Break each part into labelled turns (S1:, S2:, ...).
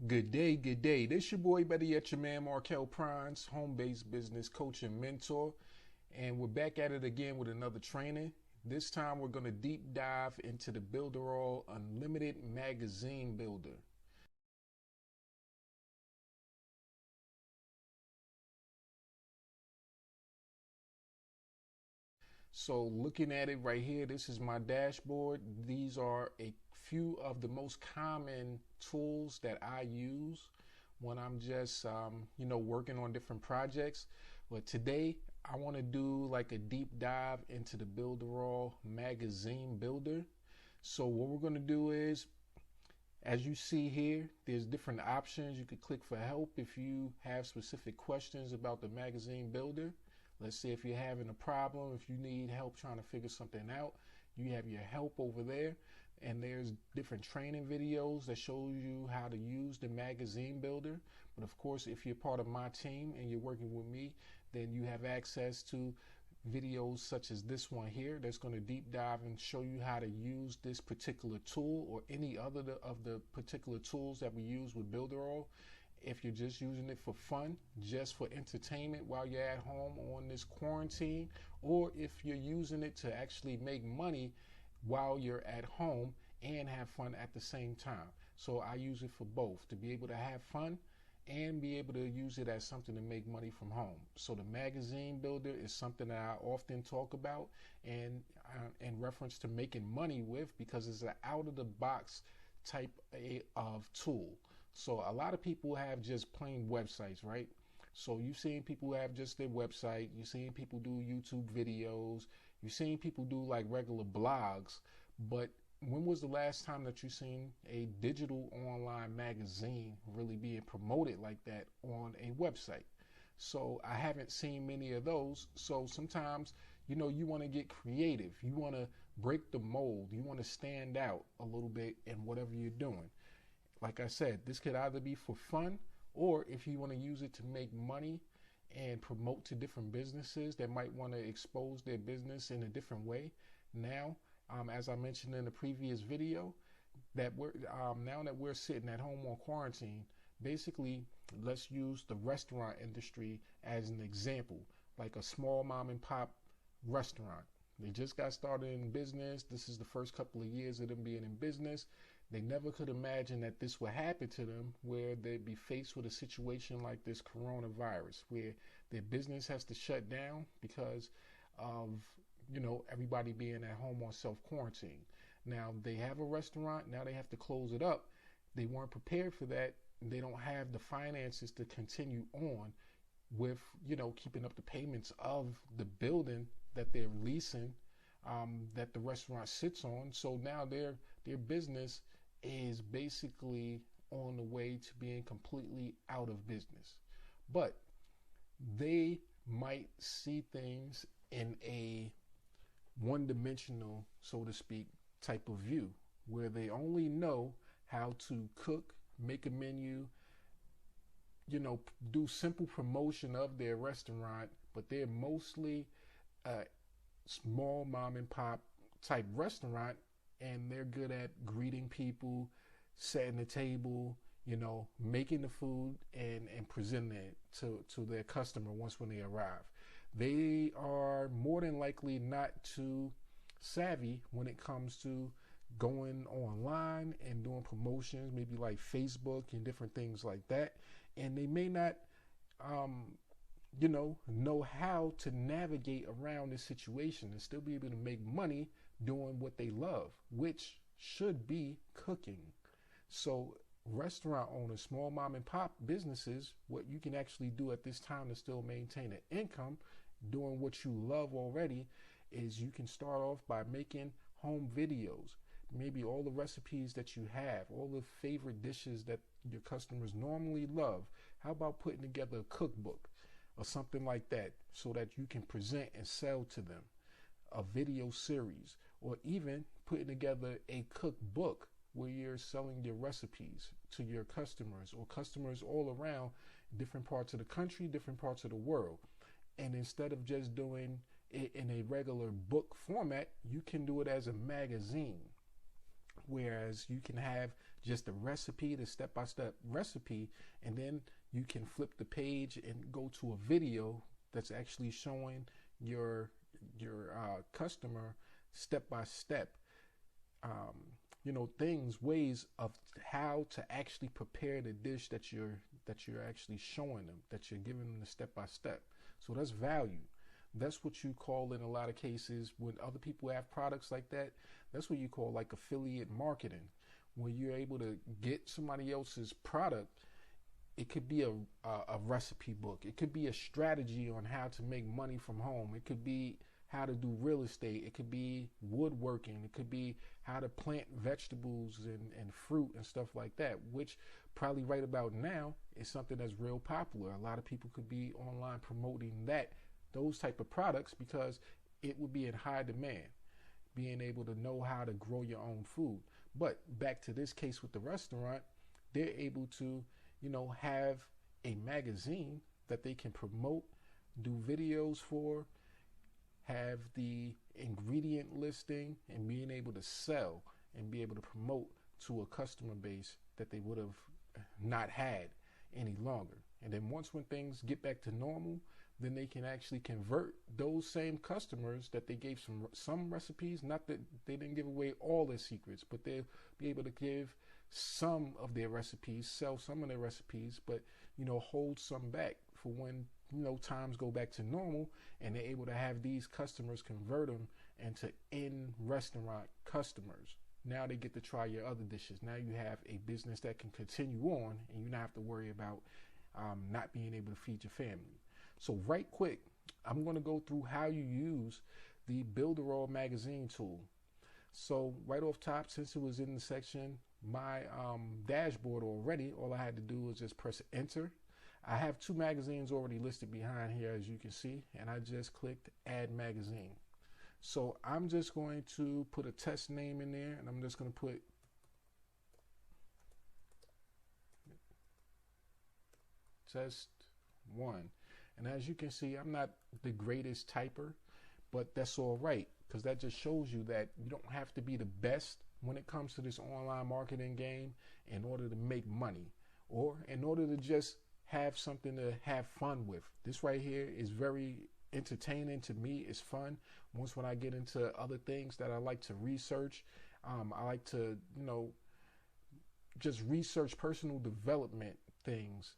S1: Good day, good day. This your boy, better yet, your man Markel Prines, home-based business coach and mentor. And we're back at it again with another training. This time we're going to deep dive into the Builderall Unlimited Magazine Builder. So looking at it right here, this is my dashboard. These are a few of the most common tools that I use when I'm just, working on different projects. But today I want to do like a deep dive into the Builderall Magazine Builder. So what we're going to do is, as you see here, there's different options. You could click for help if you have specific questions about the magazine builder. Let's say if you're having a problem, if you need help trying to figure something out, you have your help over there. And there's different training videos that show you how to use the magazine builder. But of course, if you're part of my team and you're working with me, then you have access to videos such as this one here that's going to deep dive and show you how to use this particular tool or any other of the particular tools that we use with Builderall. If you're just using it for fun, just for entertainment while you're at home on this quarantine, or if you're using it to actually make money while you're at home and have fun at the same time. So I use it for both, to be able to have fun and be able to use it as something to make money from home. So the magazine builder is something that I often talk about and in reference to making money with, because it's an out of the box type of tool. So a lot of people have just plain websites, right? So you've seen people have just their website, you've seen people do YouTube videos, you've seen people do like regular blogs, but when was the last time that you've seen a digital online magazine really being promoted like that on a website? So I haven't seen many of those. So sometimes, you want to get creative. You want to break the mold. You want to stand out a little bit in whatever you're doing. Like I said, this could either be for fun, or if you want to use it to make money and promote to different businesses that might want to expose their business in a different way. Now, as I mentioned in the previous video, that we're now that we're sitting at home on quarantine, basically, let's use the restaurant industry as an example, like a small mom and pop restaurant. They just got started in business. This is the first couple of years of them being in business. They never could imagine that this would happen to them, where they'd be faced with a situation like this coronavirus, where their business has to shut down because of, everybody being at home on self-quarantine. Now, they have a restaurant. Now they have to close it up. They weren't prepared for that. They don't have the finances to continue on with, keeping up the payments of the building that they're leasing, that the restaurant sits on. So now their business is basically on the way to being completely out of business. But they might see things in a one-dimensional, so to speak, type of view, where they only know how to cook, make a menu, do simple promotion of their restaurant, but they're mostly a small mom and pop type restaurant, and they're good at greeting people, setting the table, making the food and presenting it to their customer when they arrive. They are more than likely not too savvy when it comes to going online and doing promotions, maybe like Facebook and different things like that. And they may not, know how to navigate around this situation and still be able to make money doing what they love, which should be cooking. So restaurant owners, small mom and pop businesses, what you can actually do at this time to still maintain an income doing what you love already is you can start off by making home videos. Maybe all the recipes that you have, all the favorite dishes that your customers normally love. How about putting together a cookbook or something like that so that you can present and sell to them? A video series, or even putting together a cookbook where you're selling your recipes to your customers or customers all around different parts of the country, different parts of the world. And instead of just doing it in a regular book format, you can do it as a magazine. Whereas you can have just the recipe, the step-by-step recipe, and then you can flip the page and go to a video that's actually showing your customer step-by-step, ways of how to actually prepare the dish that you're actually showing them, that you're giving them the step-by-step. So that's value. That's what you call, in a lot of cases, when other people have products like that, that's what you call like affiliate marketing, when you're able to get somebody else's product. It could be a recipe book. It could be a strategy on how to make money from home. It could be how to do real estate. It could be woodworking. It could be how to plant vegetables and fruit and stuff like that, which probably right about now is something that's real popular. A lot of people could be online promoting those type of products, because it would be in high demand, being able to know how to grow your own food. But back to this case with the restaurant, they're able to, have a magazine that they can promote, do videos for, have the ingredient listing, and being able to sell and be able to promote to a customer base that they would have not had any longer. And then when things get back to normal, then they can actually convert those same customers that they gave some recipes. Not that they didn't give away all their secrets, but they'll be able to give some of their recipes, sell some of their recipes, but hold some back for when times go back to normal, and they're able to have these customers convert them into in-restaurant customers. Now they get to try your other dishes. Now you have a business that can continue on, and you don't have to worry about not being able to feed your family. So right quick, I'm going to go through how you use the Builderall magazine tool. So right off top, since it was in the section, my dashboard already, all I had to do was just press enter. I have 2 magazines already listed behind here, as you can see, and I just clicked add magazine. So I'm just going to put a test name in there, and I'm just going to put test 1. And as you can see, I'm not the greatest typer, but that's all right, because that just shows you that you don't have to be the best when it comes to this online marketing game in order to make money, or in order to just have something to have fun with. This right here is very entertaining to me. It's fun. When I get into other things that I like to research, I like to, just research personal development things,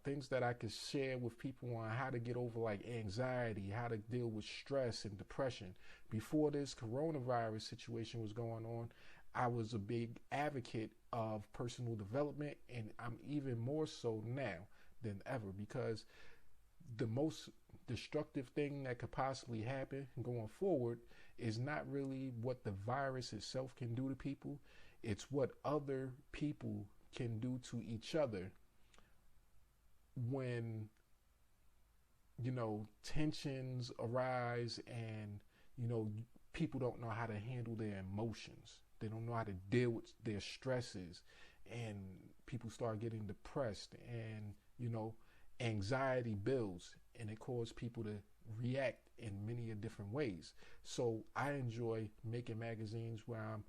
S1: things that I could share with people on how to get over like anxiety, how to deal with stress and depression. Before this coronavirus situation was going on, I was a big advocate of personal development, and I'm even more so now than ever, because the most destructive thing that could possibly happen going forward is not really what the virus itself can do to people. It's what other people can do to each other when, tensions arise and, people don't know how to handle their emotions. They don't know how to deal with their stresses, and people start getting depressed, and, anxiety builds, and it causes people to react in many different ways. So I enjoy making magazines where I'm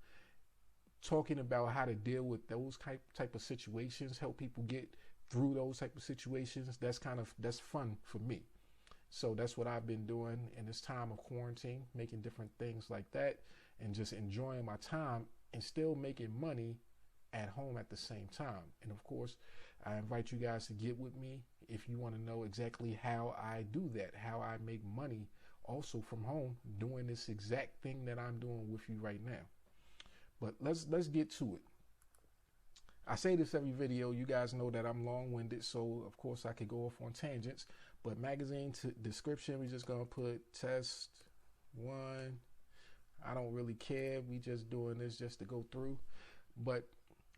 S1: talking about how to deal with those type of situations, help people get through those type of situations. That's fun for me. So that's what I've been doing in this time of quarantine, making different things like that, and just enjoying my time and still making money at home at the same time. And of course, I invite you guys to get with me if you want to know exactly how I do that, how I make money also from home doing this exact thing that I'm doing with you right now. But let's get to it. I say this every video. You guys know that I'm long-winded, so of course I could go off on tangents. But magazine description, we're just gonna put test 1. I don't really care. We just doing this just to go through. But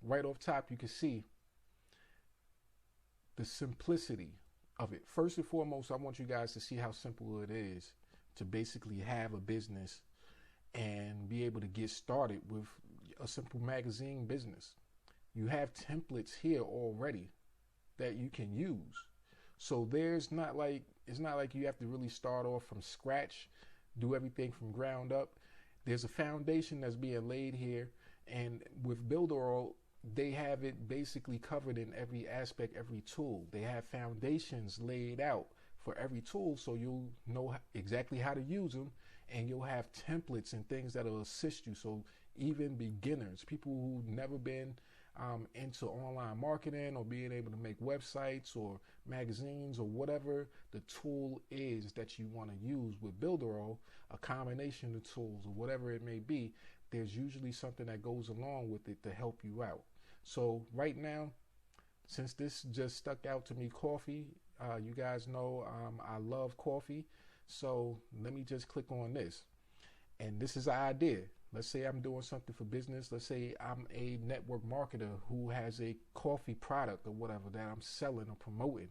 S1: right off top, you can see the simplicity of it. First and foremost, I want you guys to see how simple it is to basically have a business and be able to get started with a simple magazine business. You have templates here already that you can use. So it's not like you have to really start off from scratch, do everything from ground up. There's a foundation that's being laid here, and with Builderall, they have it basically covered in every aspect, every tool. They have foundations laid out for every tool, so you'll know exactly how to use them, and you'll have templates and things that'll assist you. So even beginners, people who've never been into online marketing or being able to make websites or magazines or whatever the tool is that you want to use with Builderall, a combination of tools or whatever it may be, there's usually something that goes along with it to help you out. So right now, since this just stuck out to me, coffee, you guys know I love coffee. So let me just click on this. And this is an idea. Let's say I'm doing something for business. Let's say I'm a network marketer who has a coffee product or whatever that I'm selling or promoting.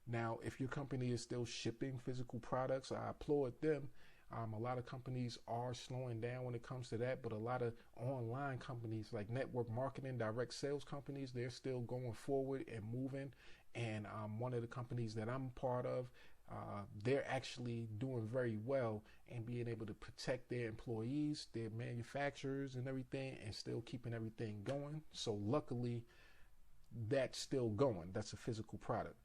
S1: Now, if your company is still shipping physical products, I applaud them. A lot of companies are slowing down when it comes to that, but a lot of online companies like network marketing, direct sales companies, they're still going forward and moving. And one of the companies that I'm part of, they're actually doing very well and being able to protect their employees, their manufacturers and everything, and still keeping everything going. So luckily, that's still going. That's a physical product.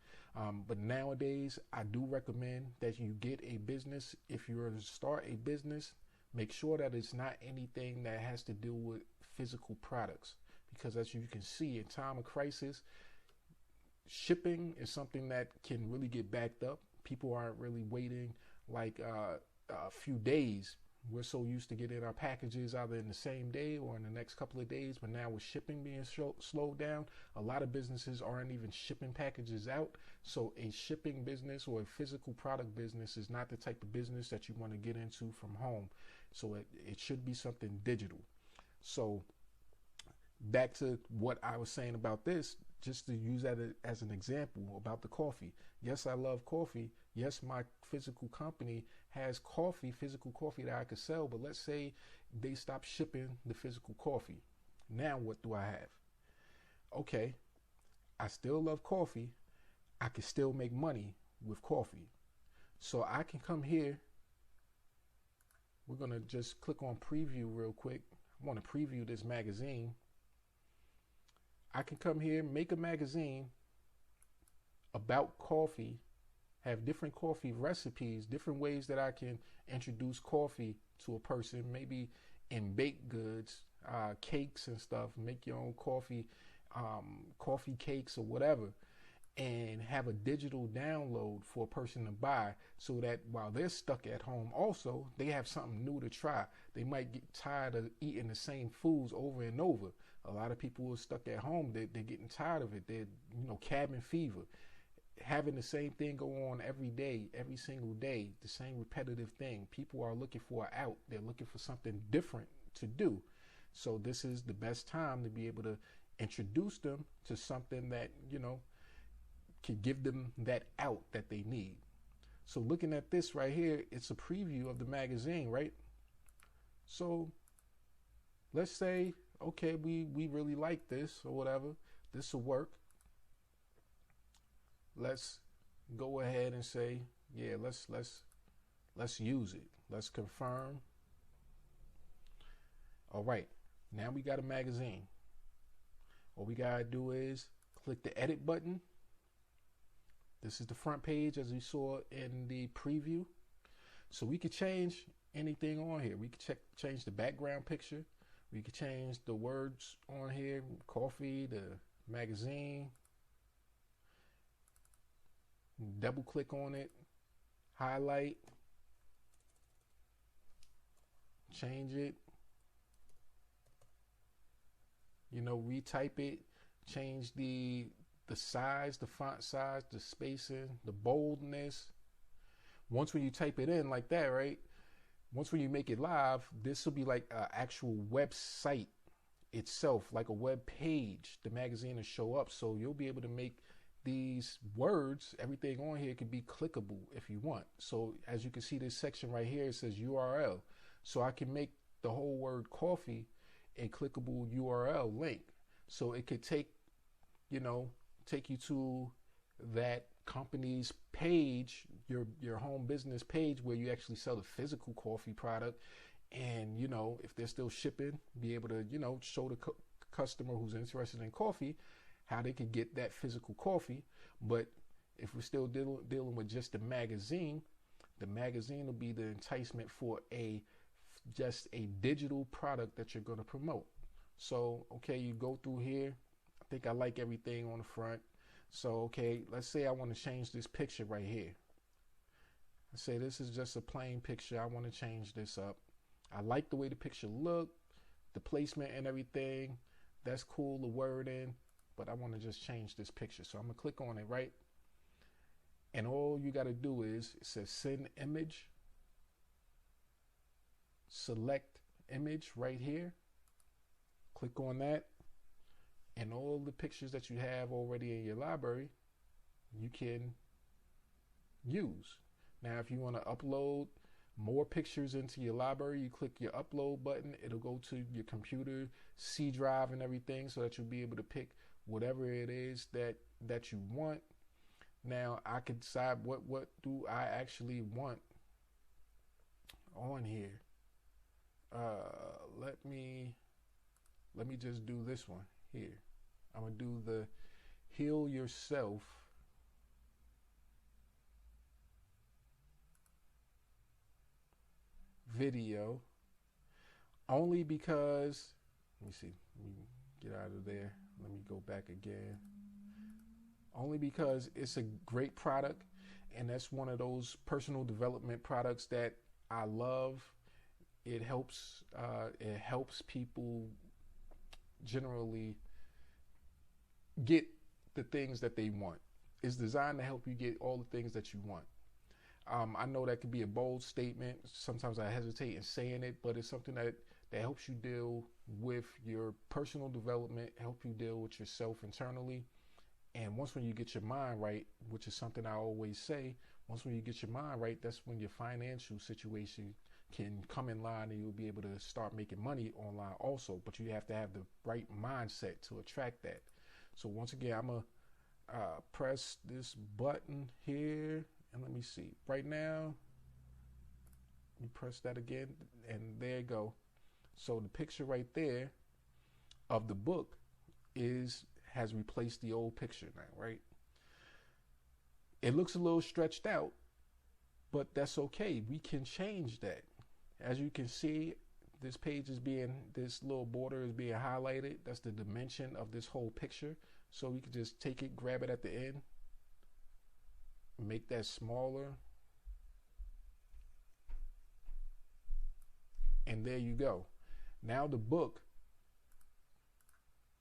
S1: But nowadays, I do recommend that you get a business. If you're to start a business, make sure that it's not anything that has to do with physical products. Because as you can see, in time of crisis, shipping is something that can really get backed up. People aren't really waiting like a few days. We're so used to getting our packages either in the same day or in the next couple of days, but now with shipping being slowed down, a lot of businesses aren't even shipping packages out. So a shipping business or a physical product business is not the type of business that you want to get into from home. So it should be something digital. So back to what I was saying about this, just to use that as an example about the coffee. Yes, I love coffee. Yes, my physical company has coffee, physical coffee that I could sell, but let's say they stop shipping the physical coffee. Now what do I have? Okay, I still love coffee. I can still make money with coffee. So I can come here. We're going to just click on preview real quick. I want to preview this magazine. I can come here, make a magazine about coffee, have different coffee recipes, different ways that I can introduce coffee to a person, maybe in baked goods, cakes and stuff, make your own coffee, coffee cakes or whatever, and have a digital download for a person to buy so that while they're stuck at home also, they have something new to try. They might get tired of eating the same foods over and over. A lot of people who are stuck at home, they're getting tired of it. They're, cabin fever. Having the same thing go on every day, every single day, the same repetitive thing. People are looking for an out. They're looking for something different to do. So this is the best time to be able to introduce them to something that, can give them that out that they need. So looking at this right here, it's a preview of the magazine, right? So let's say, okay, we really like this or whatever. This will work. Let's go ahead and say, yeah, let's use it. Let's confirm. All right, now we got a magazine. All we gotta do is click the edit button. This is the front page as we saw in the preview. So we could change anything on here. We could change the background picture. We could change the words on here, coffee, the magazine. Double click on it, highlight, change it, retype it, change the size, the font size, the spacing, the boldness. Once when you type it in like that, right? Once when you make it live, this will be like an actual website itself, like a web page. The magazine will show up, so you'll be able to make these words, everything on here can be clickable if you want. So as you can see, this section right here, it says URL. So I can make the whole word coffee a clickable URL link. So it could take you to that company's page, your home business page where you actually sell the physical coffee product. And, if they're still shipping, be able to, show the customer who's interested in coffee, how they could get that physical coffee. But if we're still dealing with just the magazine will be the enticement for just a digital product that you're going to promote. So, okay, you go through here. I think I like everything on the front. So, okay, let's say I want to change this picture right here. Let's say this is just a plain picture. I want to change this up. I like the way the picture looked, the placement and everything. That's cool, the wording, but I want to just change this picture. So I'm going to click on it, right? And all you got to do is, it says send image. Select image right here. Click on that. And all the pictures that you have already in your library, you can use. Now, if you want to upload more pictures into your library, you click your upload button. It'll go to your computer C drive and everything, so that you'll be able to pick whatever it is that you want. Now, I can decide what do I actually want on here. Let me just do this one here. I'm gonna do the heal yourself video, only because, let me see, let me get out of there, let me go back again, only because it's a great product, and that's one of those personal development products that I love. It helps people generally get the things that they want. It's designed to help you get all the things that you want. I know that could be a bold statement. Sometimes I hesitate in saying it, but it's something that helps you deal with your personal development, help you deal with yourself internally. And when you get your mind right, which is something I always say, when you get your mind right, that's when your financial situation can come in line, and you'll be able to start making money online also. But you have to have the right mindset to attract that. So once again, I'm going to press this button here. And let me see. Right now, you press that again, and there you go. So the picture right there of the book has replaced the old picture now, right? It looks a little stretched out, but that's okay. We can change that. As you can see, this little border is being highlighted. That's the dimension of this whole picture. So we can just take it, grab it at the end, make that smaller, and there you go. Now the book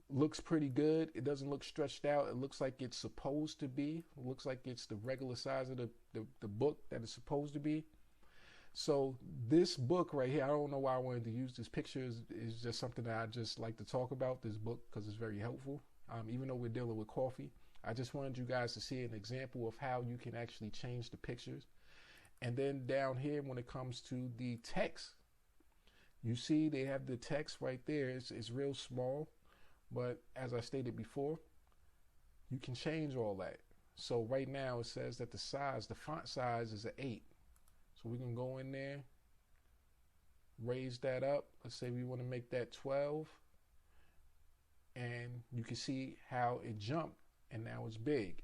S1: looks pretty good. It doesn't look stretched out. It looks like it's supposed to be. It looks like it's the regular size of the book that it's supposed to be. So this book right here, I don't know why I wanted to use this picture. Is just something that I just like to talk about, this book, because it's very helpful. Even though we're dealing with coffee, I just wanted you guys to see an example of how you can actually change the pictures. And then down here, when it comes to the text, you see they have the text right there. It's real small, but as I stated before, you can change all that. So right now it says that the font size is an 8. So we can go in there, raise that up. Let's say we want to make that 12. And you can see how it jumped, and now it's big.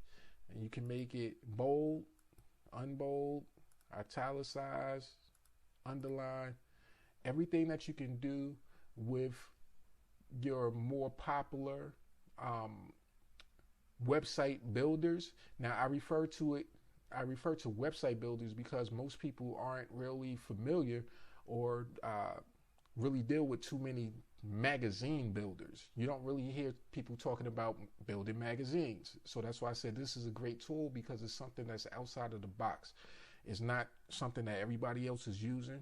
S1: And you can make it bold, unbold, italicized, underline, everything that you can do with your more popular website builders. Now I refer to website builders because most people aren't really familiar or really deal with too many magazine builders. You don't really hear people talking about building magazines. So that's why I said this is a great tool, because it's something that's outside of the box. It's not something that everybody else is using.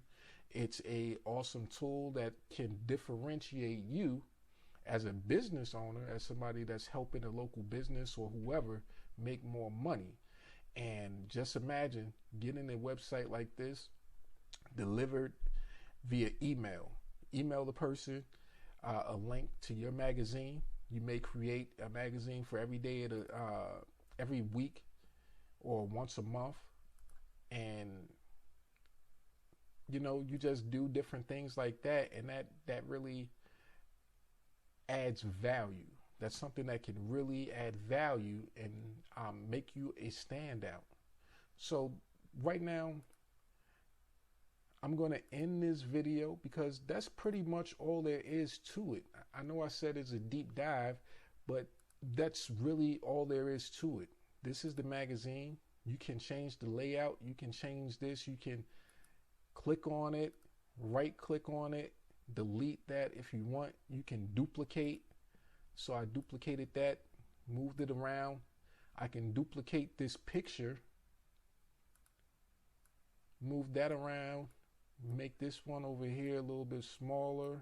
S1: It's a awesome tool that can differentiate you as a business owner, as somebody that's helping a local business or whoever make more money. And just imagine getting a website like this delivered via email. Email the person a link to your magazine. You may create a magazine for every day every week or once a month, and you just do different things like that, and that really adds value. That's something that can really add value and make you a standout. So right now, I'm going to end this video because that's pretty much all there is to it. I know I said it's a deep dive, but that's really all there is to it. This is the magazine. You can change the layout. You can change this. You can click on it, right click on it, delete that if you want. You can duplicate. So I duplicated that, moved it around. I can duplicate this picture, move that around, make this one over here a little bit smaller,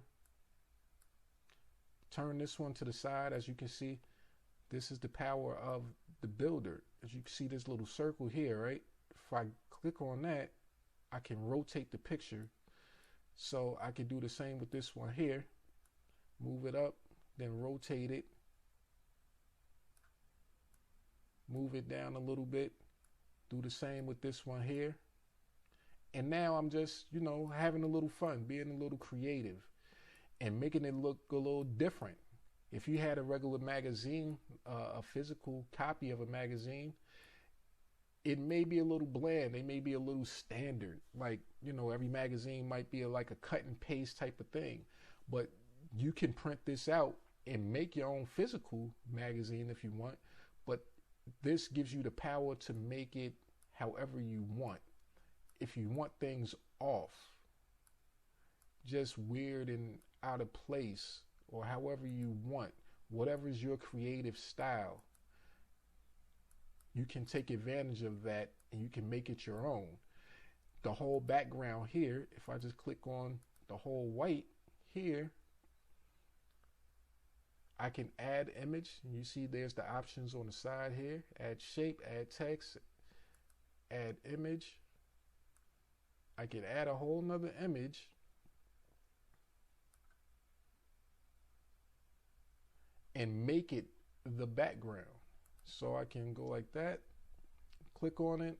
S1: turn this one to the side. As you can see, this is the power of the builder. As you can see this little circle here, right? If I click on that, I can rotate the picture. So I can do the same with this one here, move it up, then rotate it, move it down a little bit, do the same with this one here. And now I'm just, you know, having a little fun, being a little creative and making it look a little different. If you had a regular magazine, a physical copy of a magazine, it may be a little bland. They may be a little standard. Like, you know, every magazine might be like a cut and paste type of thing. But you can print this out and make your own physical magazine if you want. But this gives you the power to make it however you want. If you want things off, just weird and out of place, or however you want, whatever is your creative style, you can take advantage of that and you can make it your own. The whole background here, if I just click on the whole white here, I can add image. You see there's the options on the side here: add shape, add text, add image. I can add a whole nother image and make it the background. So I can go like that, click on it,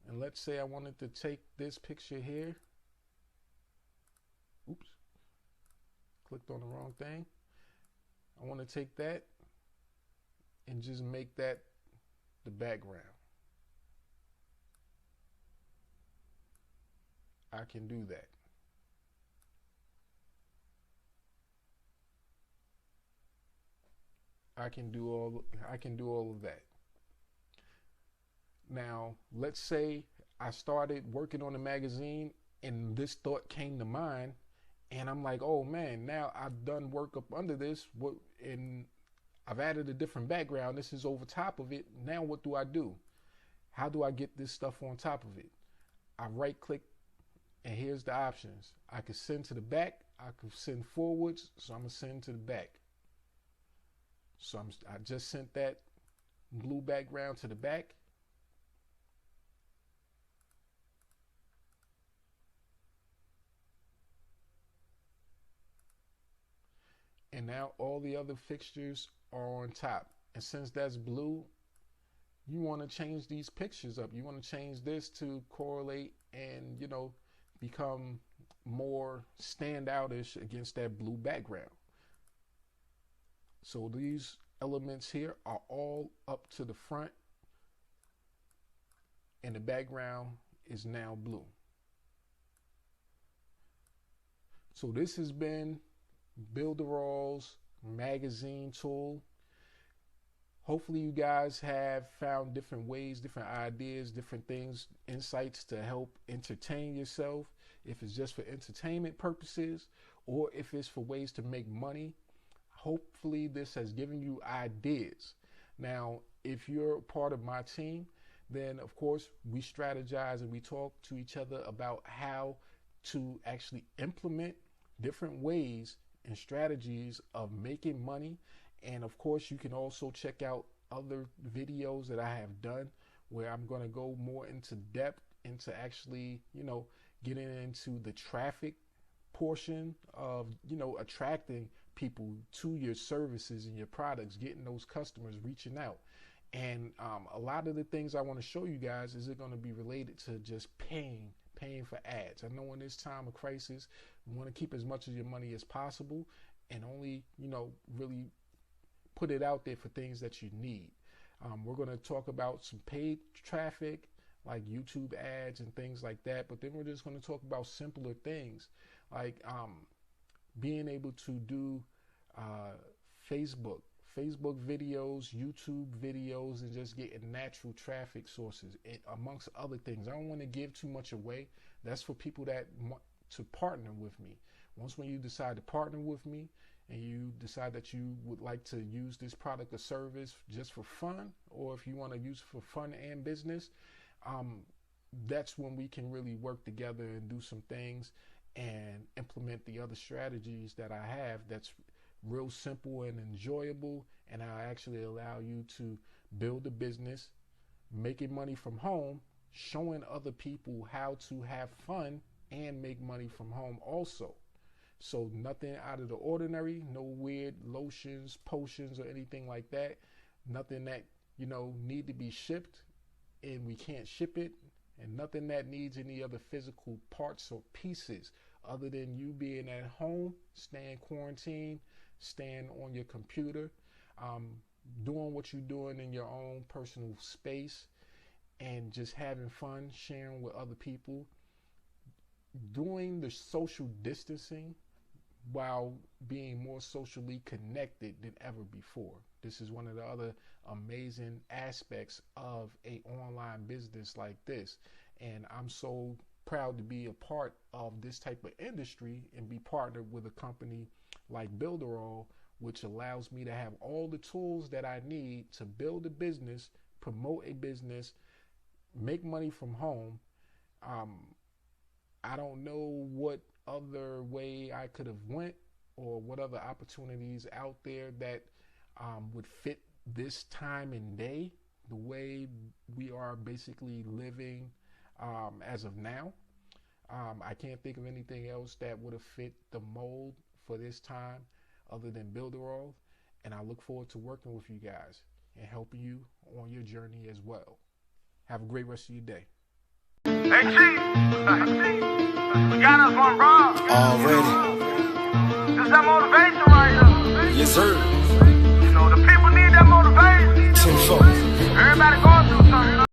S1: and let's say I wanted to take this picture here. Oops, clicked on the wrong thing. I want to take that and just make that the background. I can do that. I can do all of that. Now, let's say I started working on a magazine and this thought came to mind, and I'm like, oh man, now I've done work up under this, and I've added a different background. This is over top of it. Now what do I do? How do I get this stuff on top of it? I right click, and here's the options. I could send to the back. I could send forwards. So I'm gonna send to the back. So I just sent that blue background to the back. And now all the other fixtures are on top. And since that's blue, you want to change these pictures up. You want to change this to correlate and, you know, become more standoutish against that blue background. So these elements here are all up to the front, and the background is now blue. So this has been Builderall's magazine tool. Hopefully you guys have found different ways, different ideas, different things, insights to help entertain yourself. If it's just for entertainment purposes or if it's for ways to make money, hopefully this has given you ideas. Now, if you're part of my team, then of course we strategize and we talk to each other about how to actually implement different ways and strategies of making money. And of course, you can also check out other videos that I have done where I'm going to go more into depth into actually, you know, getting into the traffic portion of, you know, attracting people to your services and your products, getting those customers, reaching out. And a lot of the things I want to show you guys is it going to be related to just paying for ads. I know in this time of crisis, we want to keep as much of your money as possible. and only, really put it out there for things that you need. We're going to talk about some paid traffic like YouTube ads and things like that, but then we're just going to talk about simpler things like being able to do Facebook videos, YouTube videos, and just getting natural traffic sources, amongst other things. I don't want to give too much away. That's for people that want to partner with me. When you decide to partner with me and you decide that you would like to use this product or service just for fun, or if you want to use it for fun and business, that's when we can really work together and do some things and implement the other strategies that I have that's real simple and enjoyable, and I actually allow you to build a business, making money from home, showing other people how to have fun and make money from home also. So nothing out of the ordinary, no weird lotions, potions, or anything like that. Nothing that, need to be shipped and we can't ship it, and nothing that needs any other physical parts or pieces other than you being at home, staying quarantined, staying on your computer, doing what you're doing in your own personal space, and just having fun, sharing with other people, doing the social distancing while being more socially connected than ever before. This is one of the other amazing aspects of a online business like this, and I'm so proud to be a part of this type of industry and be partnered with a company like Builderall, which allows me to have all the tools that I need to build a business, promote a business, make money from home. I don't know what other way I could have went or what other opportunities out there that would fit this time and day, the way we are basically living as of now. I can't think of anything else that would have fit the mold for this time other than Builderall, and I look forward to working with you guys and helping you on your journey as well. Have a great rest of your day.
S2: Hey, Chief. We got us one wrong.
S3: Already.
S2: This is that motivation right here.
S3: Yes, sir.
S2: The people need that motivation.
S3: Tenfold.
S2: Everybody going through something,